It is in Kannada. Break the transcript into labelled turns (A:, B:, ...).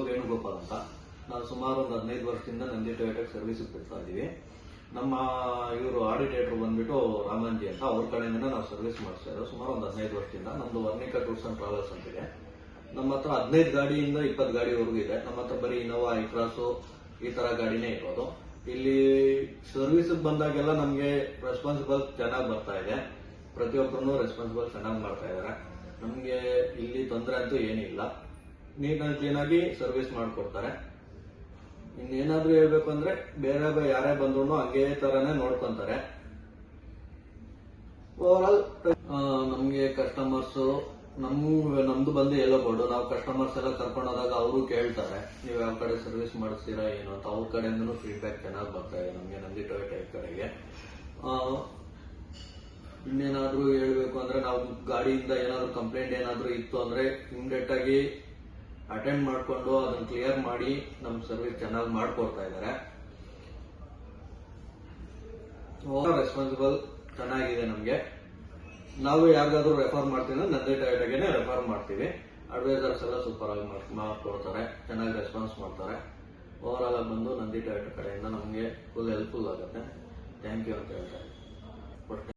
A: ವೇಣುಗೋಪಾಲ್ ಅಂತ. ನಾವು ಸುಮಾರು ಒಂದು 15 ವರ್ಷದಿಂದ ನಂದಿ ಟೊಯೋಟಾ ಸರ್ವಿಸ್ ಬಿಡ್ತಾ ಇದೀವಿ. ನಮ್ಮ ಇವರು ಆಡಿಟೇಟರ್ ಬಂದ್ಬಿಟ್ಟು ರಾಮನ್ಜಿ ಅಂತ, ಅವ್ರ ಕಡೆಯಿಂದ ನಾವು ಸರ್ವಿಸ್ ಮಾಡಿಸ್ತಾ ಇರೋದು ಸುಮಾರು ಒಂದು 15 ವರ್ಷದಿಂದ. ನಮ್ದು ವರ್ಣಿಕಾ ಟೂರ್ಸ್ ಅಂಡ್ ಟ್ರಾವೆಲ್ಸ್ ಅಂತಿದೆ. ನಮ್ಮ ಹತ್ರ 15 ಗಾಡಿಯಿಂದ 20 ಗಾಡಿವರೆಗೂ ಇದೆ. ನಮ್ಮ ಹತ್ರ ಬರೀ ಇನೋವಾ, ಐಕ್ರಾಸು ಈ ತರ ಗಾಡಿನೇ ಇರೋದು. ಇಲ್ಲಿ ಸರ್ವಿಸ್ ಬಂದಾಗೆಲ್ಲ ನಮ್ಗೆ ರೆಸ್ಪಾನ್ಸಿಬಲ್ ಚೆನ್ನಾಗಿ ಬರ್ತಾ ಇದೆ. ಪ್ರತಿಯೊಬ್ಬರು ರೆಸ್ಪಾನ್ಸಿಬಲ್ ಚೆನ್ನಾಗಿ ಮಾಡ್ತಾ ಇದಾರೆ. ನಮ್ಗೆ ಇಲ್ಲಿ ತೊಂದರೆ ಅಂತೂ ಏನಿಲ್ಲ. ನೀಟ್ ಅಂಡ್ ಕ್ಲೀನ್ ಆಗಿ ಸರ್ವಿಸ್ ಮಾಡ್ಕೊಡ್ತಾರೆ. ಇನ್ನೇನಾದ್ರೂ ಹೇಳ್ಬೇಕು ಅಂದ್ರೆ ಬೇರೆ ಯಾರೇ ಬಂದ್ರು ಹಂಗೆ ತರಾನೇ ನೋಡ್ಕೊಂತಾರೆ. ಓವರ್ ಆಲ್ ನಮ್ಗೆ ಕಸ್ಟಮರ್ಸ್ ನಮ್ದು ಬಂದು ಎಲ್ಲೋ ಕೊಡು, ನಾವು ಕಸ್ಟಮರ್ಸ್ ಎಲ್ಲ ಕರ್ಕೊಂಡು ಹೋದಾಗ ಅವರು ಕೇಳ್ತಾರೆ ನೀವು ಯಾವ ಕಡೆ ಸರ್ವಿಸ್ ಮಾಡಿಸ್ತೀರಾ ಏನು ಅಂತ. ಅವ್ರ ಕಡೆಯಿಂದನೂ ಫೀಡ್ಬ್ಯಾಕ್ ಚೆನ್ನಾಗಿ ಬರ್ತಾ ಇದೆ ನಮ್ಗೆ ನಂದಿ ಟೊಯೋಟಾ ಕಡೆಗೆ. ಇನ್ನೇನಾದ್ರೂ ಹೇಳ್ಬೇಕು ಅಂದ್ರೆ ನಾವು ಗಾಡಿಯಿಂದ ಏನಾದ್ರು ಕಂಪ್ಲೇಂಟ್ ಏನಾದ್ರು ಇತ್ತು ಅಂದ್ರೆ ಇಮಿಡಿಯೇಟ್ ಆಗಿ ಅಟೆಂಡ್ ಮಾಡ್ಕೊಂಡು ಅದನ್ನ ಕ್ಲಿಯರ್ ಮಾಡಿ ನಮ್ ಸರ್ವಿಸ್ ಚೆನ್ನಾಗಿ ಮಾಡ್ಕೊಡ್ತಾ ಇದ್ದಾರೆ. ರೆಸ್ಪಾನ್ಸಿಬಲ್ ಚೆನ್ನಾಗಿದೆ ನಮ್ಗೆ. ನಾವು ಯಾರಿಗಾದ್ರೂ ರೆಫರ್ ಮಾಡ್ತೀವಿ ಅಂದ್ರೆ ನಂದಿ ಟೊಯೋಟಾಗೆ ರೆಫರ್ ಮಾಡ್ತೀವಿ. ಅಡ್ವೈಸರ್ಸ್ ಎಲ್ಲ ಸೂಪರ್ ಆಗಿ ಮಾಡ್ಕೊಡ್ತಾರೆ, ಚೆನ್ನಾಗಿ ರೆಸ್ಪಾನ್ಸ್ ಮಾಡ್ತಾರೆ. ಓವರ್ ಆಲ್ ಆಗಿ ಬಂದು ನಂದಿ ಟೊಯೋಟಾ ಕಡೆಯಿಂದ ನಮಗೆ ಫುಲ್ ಹೆಲ್ಪ್ಫುಲ್ ಆಗುತ್ತೆ. ಥ್ಯಾಂಕ್ ಯು ಅಂತ ಹೇಳ್ತಾರೆ.